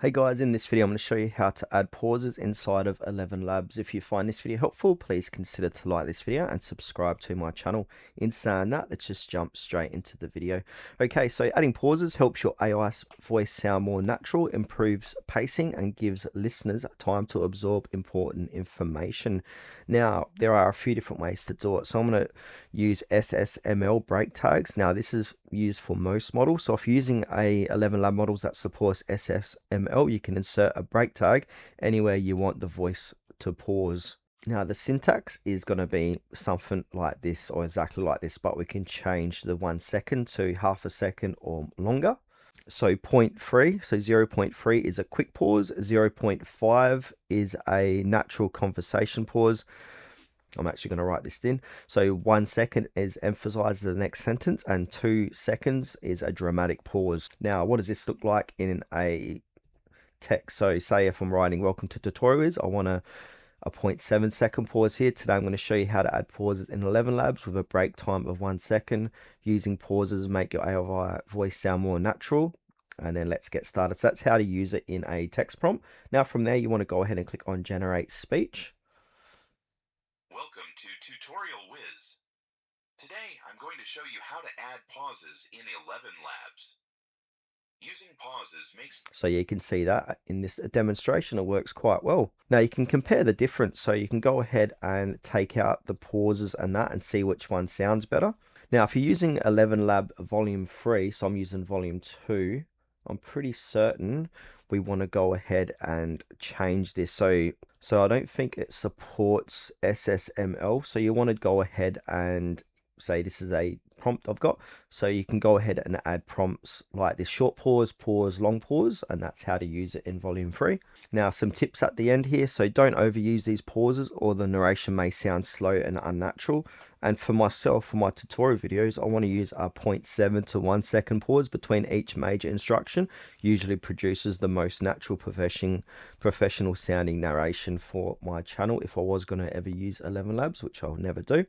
Hey guys, in this video I'm going to show you how to add pauses inside of ElevenLabs. If you find this video helpful, please consider to like this video and subscribe to my channel. In saying that, let's just jump straight into the video. Okay, so adding pauses helps your AI voice sound more natural, improves pacing, and gives listeners time to absorb important information. Now, there are a few different ways to do it. So I'm going to use SSML break tags. Now, this is used for most models. So if you're using a ElevenLabs models that supports SSML, you can insert a break tag anywhere you want the voice to pause. Now the syntax is going to be something like this or exactly like this, but we can change the 1 second to half a second or longer. So 0.3, so 0.3 is a quick pause, 0.5 is a natural conversation pause. I'm actually going to write this in. So 1 second is emphasize the next sentence and 2 seconds is a dramatic pause. Now, what does this look like in a text? So say if I'm writing welcome to tutorials, I want a 0.7 second pause here. Today I'm going to show you how to add pauses in ElevenLabs with a break time of 1 second. Using pauses make your AI voice sound more natural. And then let's get started. So that's how to use it in a text prompt. Now from there, you want to go ahead and click on generate speech. Welcome to Tutorial Whiz. Today I'm going to show you how to add pauses in ElevenLabs. Using pauses makes... So you can see that in this demonstration, it works quite well. Now you can compare the difference. So you can go ahead and take out the pauses and that and see which one sounds better. Now, if you're using ElevenLabs Volume 3, so I'm using Volume 2, I'm pretty certain we want to go ahead and change this. So I don't think it supports SSML. So you want to go ahead and say this is a prompt I've got. So you can go ahead and add prompts like this: short pause, pause, long pause, and that's how to use it in Volume 3. Now, some tips at the end here. So don't overuse these pauses or the narration may sound slow and unnatural. And for myself, for my tutorial videos, I want to use a 0.7 to 1 second pause between each major instruction. Usually produces the most natural professional sounding narration for my channel if I was going to ever use ElevenLabs, which I'll never do.